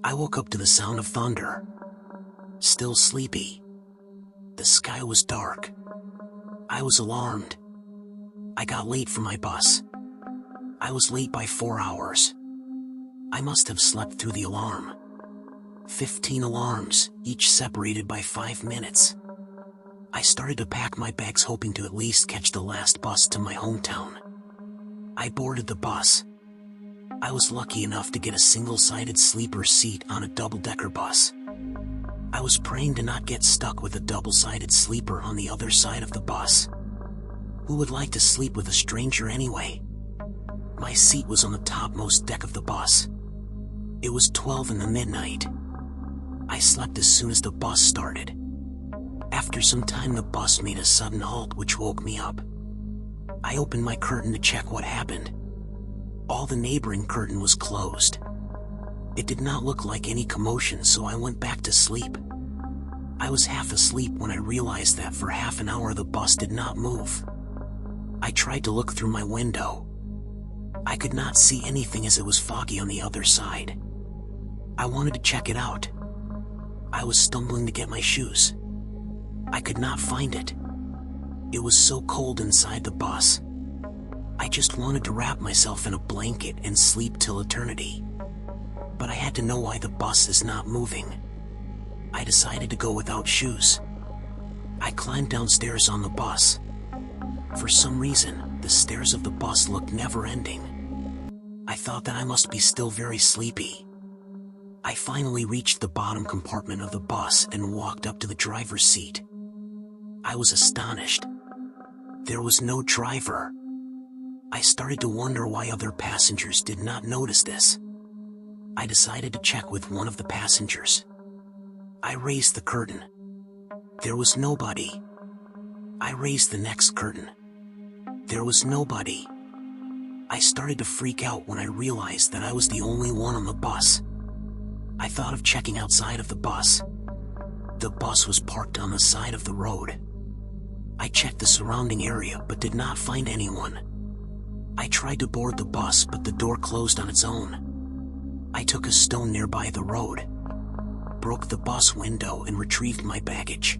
I woke up to the sound of thunder. Still sleepy. The sky was dark. I was alarmed. I got late for my bus. I was late by 4 hours. I must have slept through the alarm. 15 alarms, each separated by 5 minutes. I started to pack my bags, hoping to at least catch the last bus to my hometown. I boarded the bus. I was lucky enough to get a single-sided sleeper seat on a double-decker bus. I was praying to not get stuck with a double-sided sleeper on the other side of the bus. Who would like to sleep with a stranger anyway? My seat was on the topmost deck of the bus. It was 12 in the midnight. I slept as soon as the bus started. After some time, the bus made a sudden halt, which woke me up. I opened my curtain to check what happened. All the neighboring curtain was closed. It did not look like any commotion, so I went back to sleep. I was half asleep when I realized that for half an hour the bus did not move. I tried to look through my window. I could not see anything as it was foggy on the other side. I wanted to check it out. I was stumbling to get my shoes. I could not find it. It was so cold inside the bus. I just wanted to wrap myself in a blanket and sleep till eternity. But I had to know why the bus is not moving. I decided to go without shoes. I climbed downstairs on the bus. For some reason, the stairs of the bus looked never-ending. I thought that I must be still very sleepy. I finally reached the bottom compartment of the bus and walked up to the driver's seat. I was astonished. There was no driver. I started to wonder why other passengers did not notice this. I decided to check with one of the passengers. I raised the curtain. There was nobody. I raised the next curtain. There was nobody. I started to freak out when I realized that I was the only one on the bus. I thought of checking outside of the bus. The bus was parked on the side of the road. I checked the surrounding area but did not find anyone. I tried to board the bus, but the door closed on its own. I took a stone nearby the road, broke the bus window, and retrieved my baggage.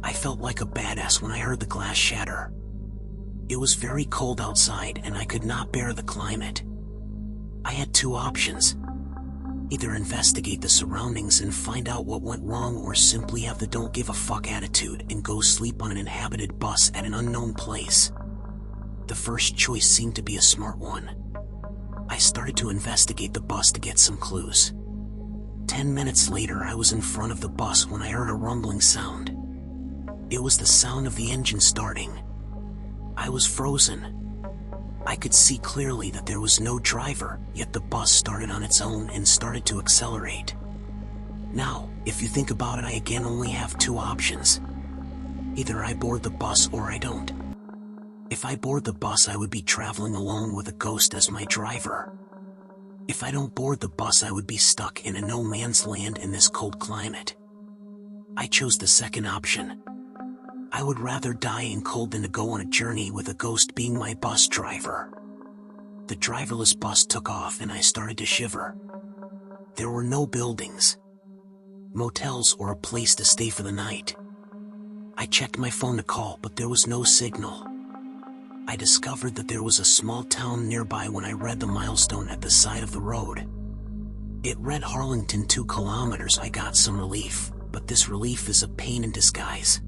I felt like a badass when I heard the glass shatter. It was very cold outside and I could not bear the climate. I had two options. Either investigate the surroundings and find out what went wrong, or simply have the don't give a fuck attitude and go sleep on an inhabited bus at an unknown place. The first choice seemed to be a smart one. I started to investigate the bus to get some clues. 10 minutes later, I was in front of the bus when I heard a rumbling sound. It was the sound of the engine starting. I was frozen. I could see clearly that there was no driver, yet the bus started on its own and started to accelerate. Now, if you think about it, I again only have two options. Either I board the bus or I don't. If I board the bus, I would be traveling alone with a ghost as my driver. If I don't board the bus, I would be stuck in a no man's land in this cold climate. I chose the second option. I would rather die in cold than to go on a journey with a ghost being my bus driver. The driverless bus took off and I started to shiver. There were no buildings, motels, or a place to stay for the night. I checked my phone to call, but there was no signal. I discovered that there was a small town nearby when I read the milestone at the side of the road. It read Harlington 2 kilometers. I got some relief, but this relief is a pain in disguise.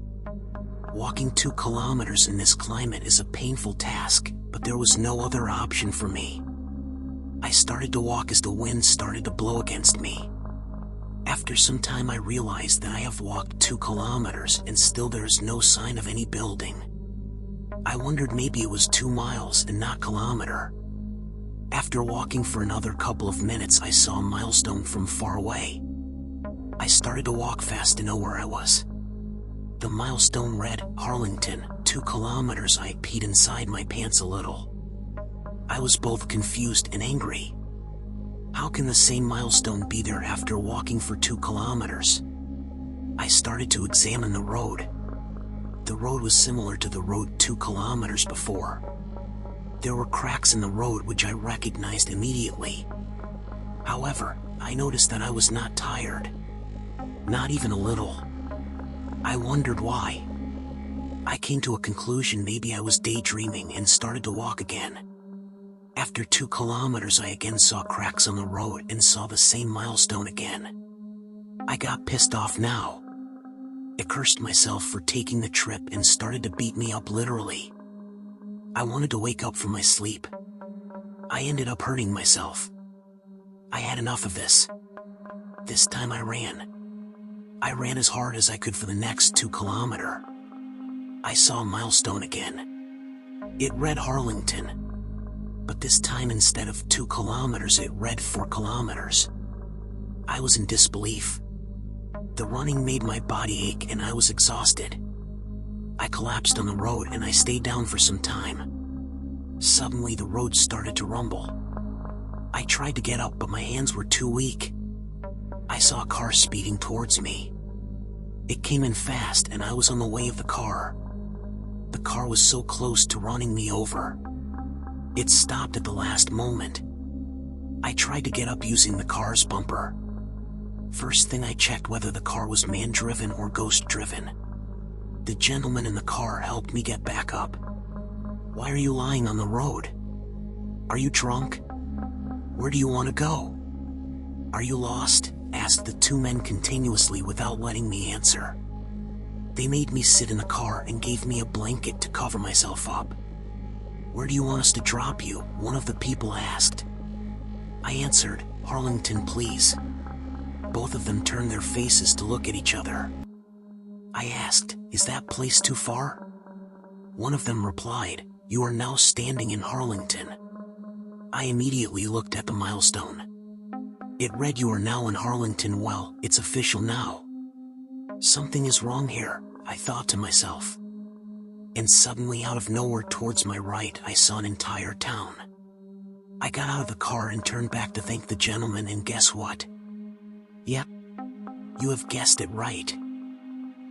Walking 2 kilometers in this climate is a painful task, but there was no other option for me. I started to walk as the wind started to blow against me. After some time, I realized that I have walked 2 kilometers and still there is no sign of any building. I wondered maybe it was 2 miles and not kilometer. After walking for another couple of minutes, I saw a milestone from far away. I started to walk fast to know where I was. The milestone read, Harlington, 2 kilometers. I peed inside my pants a little. I was both confused and angry. How can the same milestone be there after walking for 2 kilometers? I started to examine the road. The road was similar to the road 2 kilometers before. There were cracks in the road which I recognized immediately. However, I noticed that I was not tired. Not even a little. I wondered why. I came to a conclusion maybe I was daydreaming and started to walk again. After 2 kilometers, I again saw cracks on the road and saw the same milestone again. I got pissed off now. I cursed myself for taking the trip and started to beat me up literally. I wanted to wake up from my sleep. I ended up hurting myself. I had enough of this. This time I ran. I ran as hard as I could for the next 2 kilometers. I saw a milestone again. It read Harlington. But this time instead of 2 kilometers, it read 4 kilometers. I was in disbelief. The running made my body ache and I was exhausted. I collapsed on the road and I stayed down for some time. Suddenly the road started to rumble. I tried to get up but my hands were too weak. I saw a car speeding towards me. It came in fast and I was on the way of the car. The car was so close to running me over. It stopped at the last moment. I tried to get up using the car's bumper. First thing I checked whether the car was man-driven or ghost-driven. The gentleman in the car helped me get back up. "Why are you lying on the road? Are you drunk? Where do you want to go? Are you lost?" asked the 2 men continuously without letting me answer. They made me sit in the car and gave me a blanket to cover myself up. "Where do you want us to drop you?" one of the people asked. I answered, "Harlington, please." Both of them turned their faces to look at each other. I asked, "Is that place too far?" One of them replied, "You are now standing in Harlington." I immediately looked at the milestone. It read, "You are now in Harlington." Well, it's official now. Something is wrong here, I thought to myself. And suddenly out of nowhere towards my right I saw an entire town. I got out of the car and turned back to thank the gentleman, and guess what? Yep, you have guessed it right.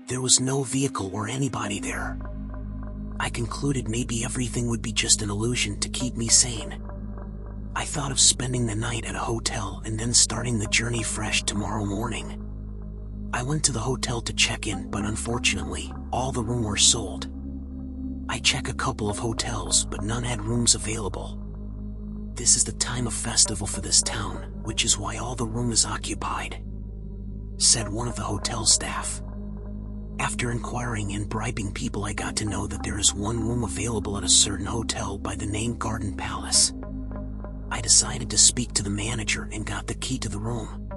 There was no vehicle or anybody there. I concluded maybe everything would be just an illusion to keep me sane. I thought of spending the night at a hotel and then starting the journey fresh tomorrow morning. I went to the hotel to check in, but unfortunately, all the rooms were sold. I checked a couple of hotels, but none had rooms available. This is the time of festival for this town, which is why all the room is occupied, said one of the hotel staff. After inquiring and bribing people, I got to know that there is one room available at a certain hotel by the name Garden Palace. I decided to speak to the manager and got the key to the room.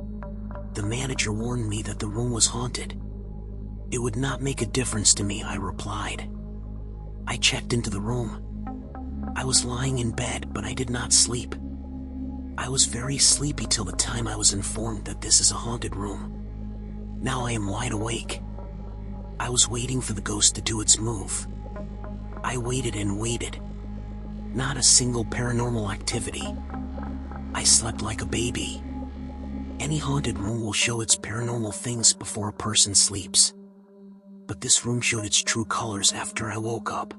The manager warned me that the room was haunted. It would not make a difference to me, I replied. I checked into the room. I was lying in bed, but I did not sleep. I was very sleepy till the time I was informed that this is a haunted room. Now I am wide awake. I was waiting for the ghost to do its move. I waited and waited. Not a single paranormal activity. I slept like a baby. Any haunted room will show its paranormal things before a person sleeps. But this room showed its true colors after I woke up.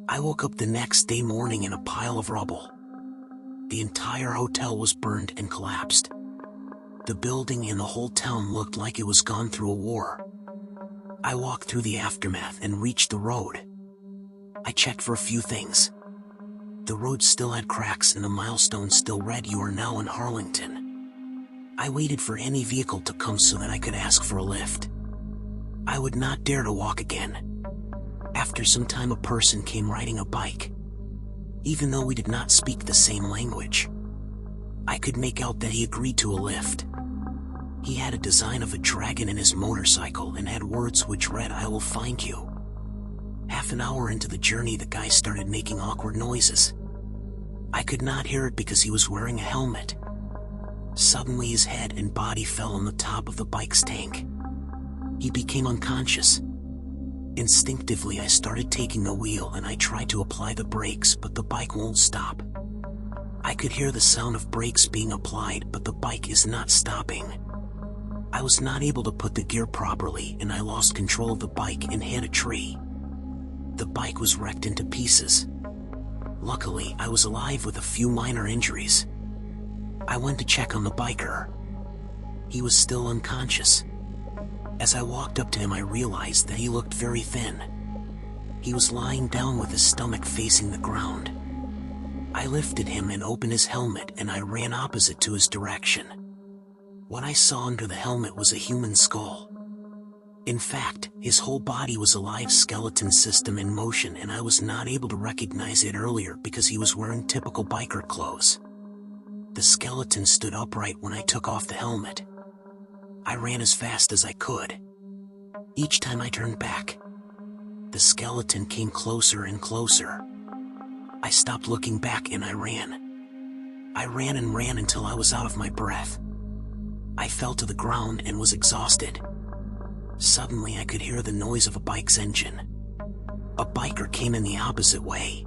I woke up the next day morning in a pile of rubble. The entire hotel was burned and collapsed. The building and the whole town looked like it was gone through a war. I walked through the aftermath and reached the road. I checked for a few things. The road still had cracks and the milestone still read, "You are now in Harlington." I waited for any vehicle to come so that I could ask for a lift. I would not dare to walk again. After some time, a person came riding a bike. Even though we did not speak the same language, I could make out that he agreed to a lift. He had a design of a dragon in his motorcycle and had words which read, "I will find you." Half an hour into the journey, the guy started making awkward noises. I could not hear it because he was wearing a helmet. Suddenly his head and body fell on the top of the bike's tank. He became unconscious. Instinctively I started taking the wheel and I tried to apply the brakes, but the bike won't stop. I could hear the sound of brakes being applied, but the bike is not stopping. I was not able to put the gear properly and I lost control of the bike and hit a tree. The bike was wrecked into pieces. Luckily, I was alive with a few minor injuries. I went to check on the biker. He was still unconscious. As I walked up to him, I realized that he looked very thin. He was lying down with his stomach facing the ground. I lifted him and opened his helmet, and I ran opposite to his direction. What I saw under the helmet was a human skull. In fact, his whole body was a live skeleton system in motion, and I was not able to recognize it earlier because he was wearing typical biker clothes. The skeleton stood upright when I took off the helmet. I ran as fast as I could. Each time I turned back, the skeleton came closer and closer. I stopped looking back and I ran. I ran and ran until I was out of my breath. I fell to the ground and was exhausted. Suddenly I could hear the noise of a bike's engine. A biker came in the opposite way.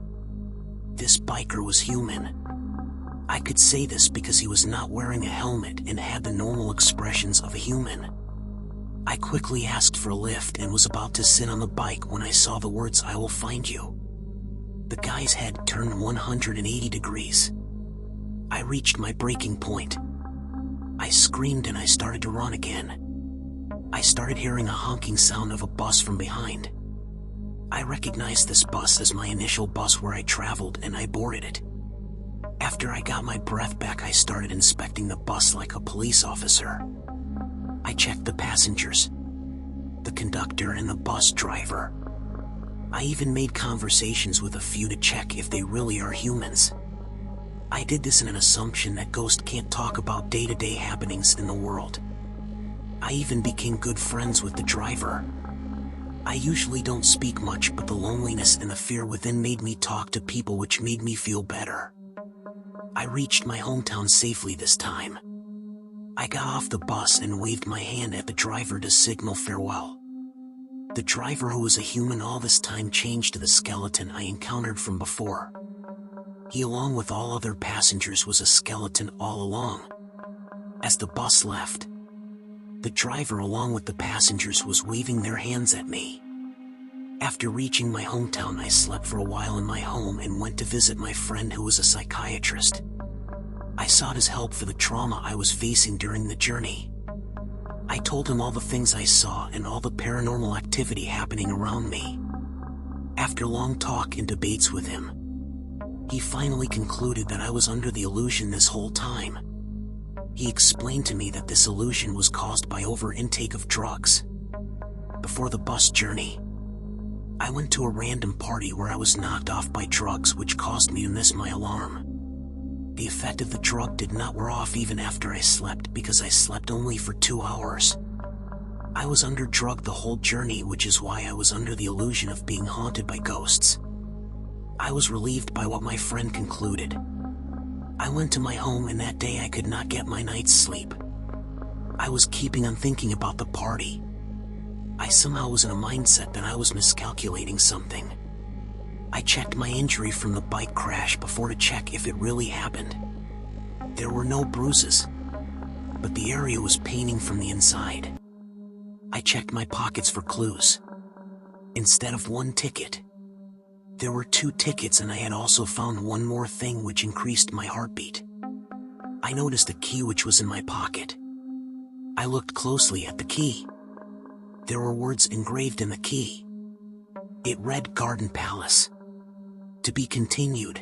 This biker was human. I could say this because he was not wearing a helmet and had the normal expressions of a human. I quickly asked for a lift and was about to sit on the bike when I saw the words, "I will find you." The guy's head turned 180 degrees. I reached my breaking point. I screamed and I started to run again. I started hearing a honking sound of a bus from behind. I recognized this bus as my initial bus where I traveled, and I boarded it. After I got my breath back, I started inspecting the bus like a police officer. I checked the passengers, the conductor, and the bus driver. I even made conversations with a few to check if they really are humans. I did this in an assumption that ghosts can't talk about day-to-day happenings in the world. I even became good friends with the driver. I usually don't speak much, but the loneliness and the fear within made me talk to people, which made me feel better. I reached my hometown safely this time. I got off the bus and waved my hand at the driver to signal farewell. The driver, who was a human all this time, changed to the skeleton I encountered from before. He, along with all other passengers, was a skeleton all along. As the bus left, the driver, along with the passengers, was waving their hands at me. After reaching my hometown, I slept for a while in my home and went to visit my friend, who was a psychiatrist. I sought his help for the trauma I was facing during the journey. I told him all the things I saw and all the paranormal activity happening around me. After long talk and debates with him, he finally concluded that I was under the illusion this whole time. He explained to me that this illusion was caused by over-intake of drugs. Before the bus journey, I went to a random party where I was knocked off by drugs, which caused me to miss my alarm. The effect of the drug did not wear off even after I slept, because I slept only for 2 hours. I was under drug the whole journey, which is why I was under the illusion of being haunted by ghosts. I was relieved by what my friend concluded. I went to my home, and that day I could not get my night's sleep. I was keeping on thinking about the party. I somehow was in a mindset that I was miscalculating something. I checked my injury from the bike crash before to check if it really happened. There were no bruises, but the area was paining from the inside. I checked my pockets for clues. Instead of one ticket, there were 2 tickets, and I had also found one more thing which increased my heartbeat. I noticed a key which was in my pocket. I looked closely at the key. There were words engraved in the key. It read, "Garden Palace. To be continued."